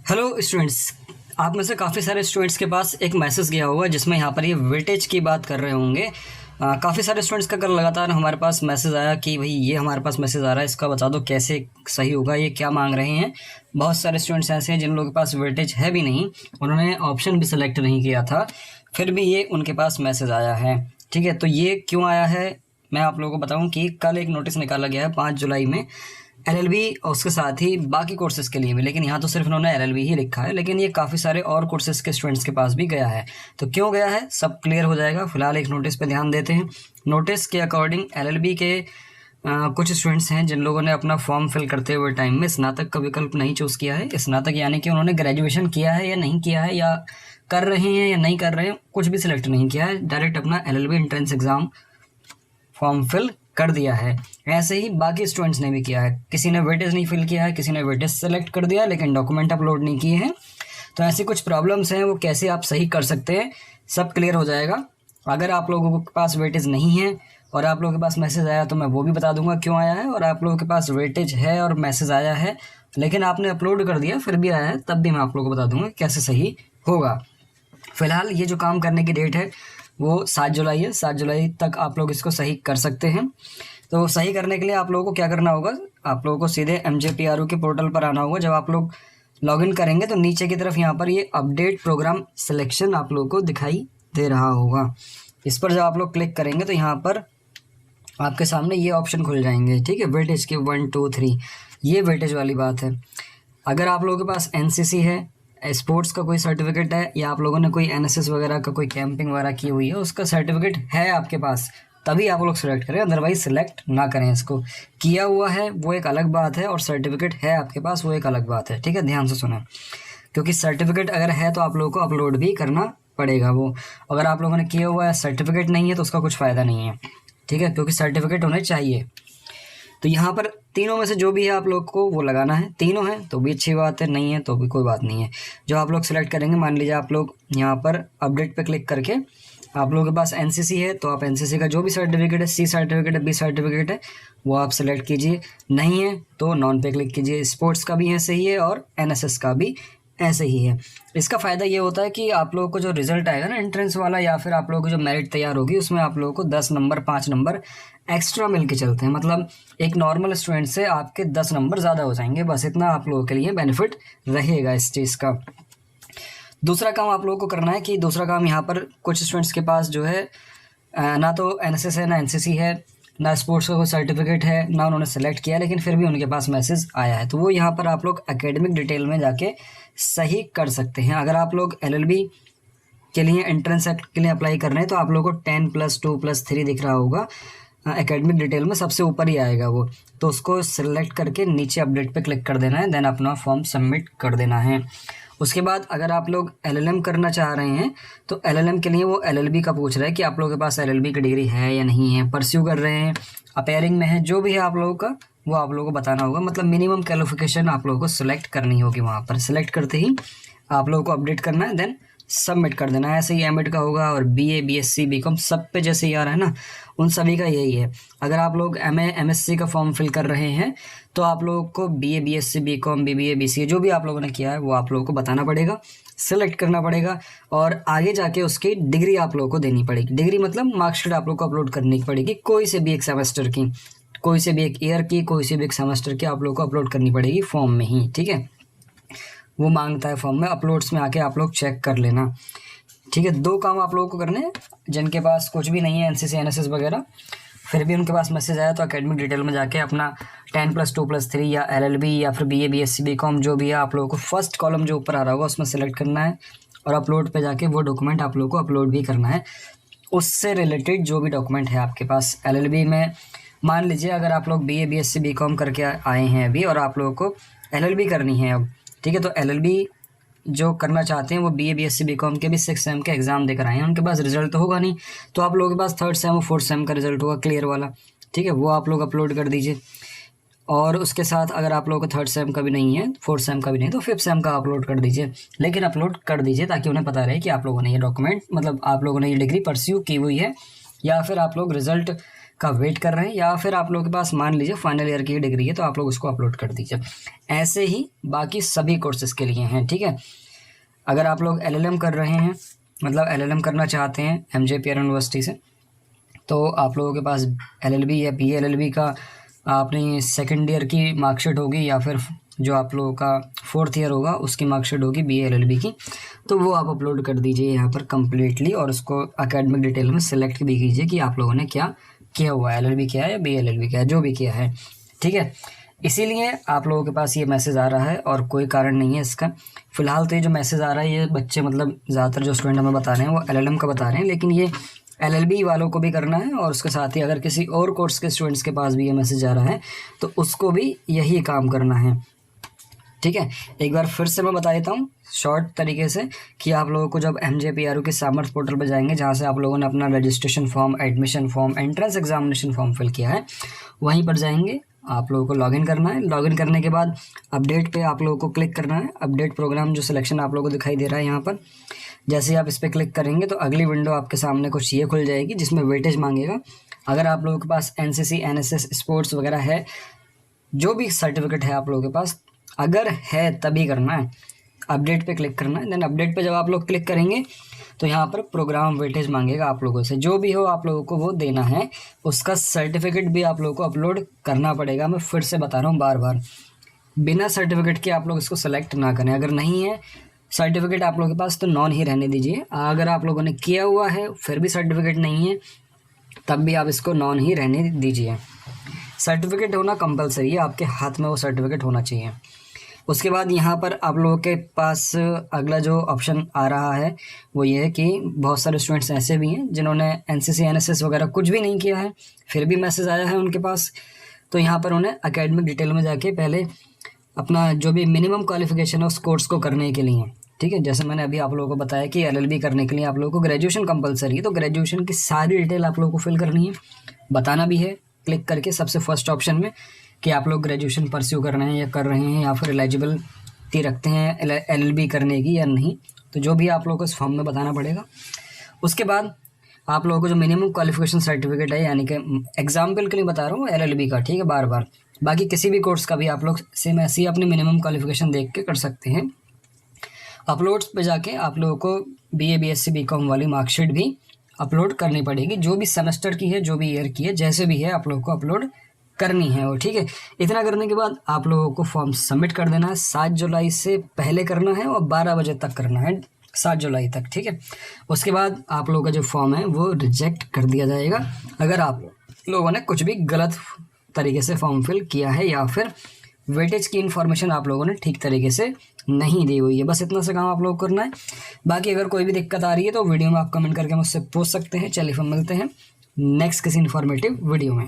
Hello students. आप में से काफ़ी सारे स्टूडेंट्स के पास एक मैसेज गया होगा जिसमें यहाँ पर ये वेटेज की बात कर रहे होंगे। काफ़ी सारे स्टूडेंट्स का कल लगातार हमारे पास मैसेज आया कि भाई ये हमारे पास मैसेज आ रहा है, इसका बता दो कैसे सही होगा, ये क्या मांग रहे हैं। बहुत सारे स्टूडेंट्स ऐसे हैं जिन लोगों के पास वेटेज है भी नहीं, उन्होंने ऑप्शन भी सिलेक्ट नहीं किया था, फिर भी ये उनके पास मैसेज आया है। ठीक है, तो ये क्यों आया है मैं आप लोगों को बताऊँ कि कल एक नोटिस निकाला गया है 5 जुलाई में एलएलबी और उसके साथ ही बाकी कोर्सेज़ के लिए भी, लेकिन यहाँ तो सिर्फ उन्होंने एलएलबी ही लिखा है, लेकिन ये काफ़ी सारे और कोर्सेज़ के स्टूडेंट्स के पास भी गया है। तो क्यों गया है सब क्लियर हो जाएगा। फिलहाल एक नोटिस पे ध्यान देते हैं। नोटिस के अकॉर्डिंग एलएलबी के कुछ स्टूडेंट्स हैं जिन लोगों ने अपना फॉर्म फिल करते हुए टाइम में स्नातक का विकल्प नहीं चूज़ किया है। स्नातक यानी कि उन्होंने ग्रेजुएशन किया है या नहीं किया है, या कर रहे हैं या नहीं कर रहे हैं, कुछ भी सिलेक्ट नहीं किया है, डायरेक्ट अपना LLB entrance exam form fill कर दिया है। ऐसे ही बाकी स्टूडेंट्स ने भी किया है। किसी ने वेटेज नहीं फिल किया है, किसी ने वेटेज सेलेक्ट कर दिया लेकिन डॉक्यूमेंट अपलोड नहीं किए हैं। तो ऐसी कुछ प्रॉब्लम्स हैं, वो कैसे आप सही कर सकते हैं सब क्लियर हो जाएगा। अगर आप लोगों के पास वेटेज नहीं है और आप लोगों के पास मैसेज आया तो मैं वो भी बता दूंगा क्यों आया है, और आप लोगों के पास वेटेज है और मैसेज आया है लेकिन आपने अपलोड कर दिया फिर भी आया है, तब भी मैं आप लोगों को बता दूंगा कैसे सही होगा। फिलहाल ये जो काम करने की डेट है वो 7 जुलाई है। 7 जुलाई तक आप लोग इसको सही कर सकते हैं। तो सही करने के लिए आप लोगों को क्या करना होगा, आप लोगों को सीधे MJPRU के पोर्टल पर आना होगा। जब आप लोग लॉगिन करेंगे तो नीचे की तरफ यहाँ पर ये अपडेट प्रोग्राम सिलेक्शन आप लोगों को दिखाई दे रहा होगा। इस पर जब आप लोग क्लिक करेंगे तो यहाँ पर आपके सामने ये ऑप्शन खुल जाएंगे। ठीक है, वेटेज के 1 2 3 ये वेटेज वाली बात है। अगर आप लोगों के पास NCC है, स्पोर्ट्स का कोई सर्टिफिकेट है, या आप लोगों ने कोई NSS वगैरह का कोई कैंपिंग वगैरह की हुई है उसका सर्टिफिकेट है आपके पास, तभी आप लोग सेलेक्ट करें, अदरवाइज सेलेक्ट ना करें। इसको किया हुआ है वो एक अलग बात है और सर्टिफिकेट है आपके पास वो एक अलग बात है। ठीक है, ध्यान से सुना, क्योंकि सर्टिफिकेट अगर है तो आप लोगों को अपलोड भी करना पड़ेगा। वो अगर आप लोगों ने किया हुआ है सर्टिफिकेट नहीं है तो उसका कुछ फ़ायदा नहीं है। ठीक है, क्योंकि सर्टिफिकेट होने चाहिए। तो यहाँ पर तीनों में से जो भी है आप लोग को वो लगाना है। तीनों है तो भी अच्छी बात है, नहीं है तो भी कोई बात नहीं है। जो आप लोग सेलेक्ट करेंगे, मान लीजिए आप लोग यहाँ पर अपडेट पे क्लिक करके आप लोगों के पास NCC है तो आप NCC का जो भी सर्टिफिकेट है, C सर्टिफिकेट है, B सर्टिफिकेट है, वो आप सेलेक्ट कीजिए। नहीं है तो नॉन पे क्लिक कीजिए। स्पोर्ट्स का भी ऐसे ही है और NSS का भी ऐसे ही है। इसका फ़ायदा ये होता है कि आप लोगों को जो रिजल्ट आएगा ना एंट्रेंस वाला, या फिर आप लोगों को जो मेरिट तैयार होगी उसमें आप लोगों को 10 नंबर 5 नंबर एक्स्ट्रा मिल के चलते हैं। मतलब एक नॉर्मल स्टूडेंट से आपके 10 नंबर ज़्यादा हो जाएंगे। बस इतना आप लोगों के लिए बेनिफिट रहेगा इस चीज़ का। दूसरा काम आप लोगों को करना है कि दूसरा काम यहाँ पर कुछ स्टूडेंट्स के पास जो है ना तो NSS है, ना NCC है, ना स्पोर्ट्स का कोई सर्टिफिकेट है, ना उन्होंने सेलेक्ट किया, लेकिन फिर भी उनके पास मैसेज आया है। तो वो यहाँ पर आप लोग एकेडमिक डिटेल में जाके सही कर सकते हैं। अगर आप लोग LLB के लिए एंट्रेंस एक्ट के लिए अप्लाई कर रहे हैं तो आप लोगों को 10+2+3 दिख रहा होगा एकेडमिक डिटेल में, सबसे ऊपर ही आएगा वो। तो उसको सिलेक्ट करके नीचे अपडेट पे क्लिक कर देना है, देन अपना फॉर्म सबमिट कर देना है। उसके बाद अगर आप लोग LLM करना चाह रहे हैं तो LLM के लिए वो LLB का पूछ रहा है कि आप लोगों के पास LLB की डिग्री है या नहीं है, परस्यू कर रहे हैं, अपेयरिंग में है, जो भी है आप लोगों का वो आप लोगों को बताना होगा। मतलब मिनिमम क्वालिफिकेशन आप लोगों को सिलेक्ट करनी होगी। वहाँ पर सिलेक्ट करते ही आप लोगों को अपडेट करना है, देन सबमिट कर देना है। ऐसे ही एमएड का होगा और BA BSc BCom सब पे जैसे ही आ रहा है ना, उन सभी का यही है। अगर आप लोग MA MSc का फॉर्म फिल कर रहे हैं तो आप लोगों को BA BSc BCom BBA BCA जो भी आप लोगों ने किया है वो आप लोगों को बताना पड़ेगा, सेलेक्ट करना पड़ेगा, और आगे जाके उसकी डिग्री आप लोगों को देनी पड़ेगी। डिग्री मतलब मार्कशीट आप लोग को अपलोड करनी पड़ेगी, कोई से भी एक सेमेस्टर की, कोई से भी एक ईयर की, कोई से भी एक सेमेस्टर की आप लोग को अपलोड करनी पड़ेगी फॉर्म में ही। ठीक है, वो मांगता है फॉर्म में, अपलोड्स में आके आप लोग चेक कर लेना। ठीक है, 2 काम आप लोगों को करने हैं। जिनके पास कुछ भी नहीं है NCC NSS वगैरह, फिर भी उनके पास मैसेज आया तो एकेडमिक डिटेल में जाके अपना 10+2+3 या LLB या फिर BA BSc BCom जो भी है आप लोगों को फर्स्ट कॉलम जो ऊपर आ रहा होगा उसमें सेलेक्ट करना है, और अपलोड पे जाके वो डॉक्यूमेंट आप लोगों को अपलोड भी करना है। उससे रिलेटेड जो भी डॉक्यूमेंट है आपके पास LLB में, मान लीजिए अगर आप लोग BA BSc BCom करके आए हैं अभी और आप लोगों को LLB करनी है अब, ठीक है, तो LLB जो करना चाहते हैं वो BA BSc BCom के भी 6 सेम के एग्ज़ाम देकर आए हैं। उनके पास रिजल्ट तो होगा नहीं, तो आप लोगों के पास 3rd सेम और 4th सेम का रिजल्ट होगा क्लियर वाला। ठीक है, वो आप लोग अपलोड कर दीजिए। और उसके साथ अगर आप लोगों को 3rd सेम का भी नहीं है, 4th सेम का भी नहीं, तो 5th सेम का अपलोड कर दीजिए। लेकिन अपलोड कर दीजिए ताकि उन्हें पता रहे कि आप लोगों ने ये डॉक्यूमेंट, मतलब आप लोगों ने ये डिग्री परस्यू की हुई है, या फिर आप लोग रिज़ल्ट का वेट कर रहे हैं, या फिर आप लोगों के पास मान लीजिए फाइनल ईयर की डिग्री है तो आप लोग उसको अपलोड कर दीजिए। ऐसे ही बाकी सभी कोर्सेज़ के लिए हैं, ठीक है। अगर आप लोग LLM कर रहे हैं, मतलब LLM करना चाहते हैं MJPR यूनिवर्सिटी से, तो आप लोगों के पास LLB या PLLB का अपनी सेकेंड ईयर की मार्कशीट होगी, या फिर जो आप लोगों का 4th ईयर होगा उसकी मार्कशीट होगी BLLB की, तो वो आप अपलोड कर दीजिए यहाँ पर कम्प्लीटली, और उसको एकेडमिक डिटेल में सिलेक्ट भी कीजिए कि आप लोगों ने क्या किया हुआ है, LLB किया है या BLLB किया है, जो भी किया है, ठीक है। इसीलिए आप लोगों के पास ये मैसेज आ रहा है और कोई कारण नहीं है इसका। फ़िलहाल तो ये जो मैसेज आ रहा है ये बच्चे, मतलब ज़्यादातर जो स्टूडेंट हमें बता रहे हैं वो LLM का बता रहे हैं, लेकिन ये LLB वालों को भी करना है, और उसके साथ ही अगर किसी और कोर्स के स्टूडेंट्स के पास भी ये मैसेज आ रहा है तो उसको भी यही काम करना है, ठीक है। एक बार फिर से मैं बता देता हूँ शॉर्ट तरीके से कि आप लोगों को जब MJPRU के सामर्थ्य पोर्टल पर जाएंगे, जहाँ से आप लोगों ने अपना registration form, admission form, entrance examination form fill किया है, वहीं पर जाएंगे, आप लोगों को लॉगिन करना है। लॉगिन करने के बाद अपडेट पे आप लोगों को क्लिक करना है। अपडेट प्रोग्राम जो सिलेक्शन आप लोगों को दिखाई दे रहा है यहाँ पर, जैसे ही आप इस पर क्लिक करेंगे तो अगली विंडो आपके सामने कुछ ये खुल जाएगी जिसमें वेटेज मांगेगा। अगर आप लोगों के पास NCC NSS स्पोर्ट्स वगैरह है, जो भी सर्टिफिकेट है आप लोगों के पास, अगर है तभी करना है, अपडेट पे क्लिक करना है। देन अपडेट पे जब आप लोग क्लिक करेंगे तो यहाँ पर प्रोग्राम वेटेज मांगेगा आप लोगों से, जो भी हो आप लोगों को वो देना है। उसका सर्टिफिकेट भी आप लोगों को अपलोड करना पड़ेगा। मैं फिर से बता रहा हूँ बार बार, बिना सर्टिफिकेट के आप लोग इसको सेलेक्ट ना करें। अगर नहीं है सर्टिफिकेट आप लोगों के पास तो नॉन ही रहने दीजिए। अगर आप लोगों ने किया हुआ है फिर भी सर्टिफिकेट नहीं है तब भी आप इसको नॉन ही रहने दीजिए। सर्टिफिकेट होना कंपलसरी है, आपके हाथ में वो सर्टिफिकेट होना चाहिए। उसके बाद यहाँ पर आप लोगों के पास अगला जो ऑप्शन आ रहा है वो ये है कि बहुत सारे स्टूडेंट्स ऐसे भी हैं जिन्होंने NCC NSS वगैरह कुछ भी नहीं किया है, फिर भी मैसेज आया है उनके पास। तो यहाँ पर उन्हें एकेडमिक डिटेल में जाके पहले अपना जो भी मिनिमम क्वालिफिकेशन है उस कोर्स को करने के लिए, ठीक है। जैसे मैंने अभी आप लोगों को बताया कि LLB करने के लिए आप लोगों को ग्रेजुएशन कंपलसरी है, तो ग्रेजुएशन की सारी डिटेल आप लोगों को फिल करनी है, बताना भी है क्लिक करके सबसे फर्स्ट ऑप्शन में कि आप लोग ग्रेजुएशन परस्यू कर रहे हैं या कर रहे हैं, या फिर एलिजिबिलिटी रखते हैं LLB करने की या नहीं। तो जो भी आप लोगों को इस फॉर्म में बताना पड़ेगा। उसके बाद आप लोगों को जो मिनिमम क्वालिफिकेशन सर्टिफिकेट है, यानी कि एग्जाम्पल के लिए बता रहा हूँ LLB का, ठीक है, बार बार, बाकी किसी भी कोर्स का भी आप लोग सेम ऐसे ही अपनी मिनिमम क्वालिफिकेशन देख के कर सकते हैं। अपलोड्स पे जाके आप लोगों को BA BSc BCom वाली मार्कशीट भी अपलोड करनी पड़ेगी, जो भी सेमेस्टर की है, जो भी ईयर की है, जैसे भी है आप लोगों को अपलोड करनी है वो, ठीक है। इतना करने के बाद आप लोगों को फॉर्म सबमिट कर देना है। 7 जुलाई से पहले करना है और 12 बजे तक करना है, 7 जुलाई तक, ठीक है। उसके बाद आप लोगों का जो फॉर्म है वो रिजेक्ट कर दिया जाएगा अगर आप लोगों ने कुछ भी गलत तरीके से फॉर्म फिल किया है, या फिर वेटेज की इन्फॉर्मेशन आप लोगों ने ठीक तरीके से नहीं दी हुई है। बस इतना सा काम आप लोगों को करना है। बाकी अगर कोई भी दिक्कत आ रही है तो वीडियो में आप कमेंट करके मुझसे पूछ सकते हैं। चलिए फिर मिलते हैं नेक्स्ट किसी इन्फॉर्मेटिव वीडियो में।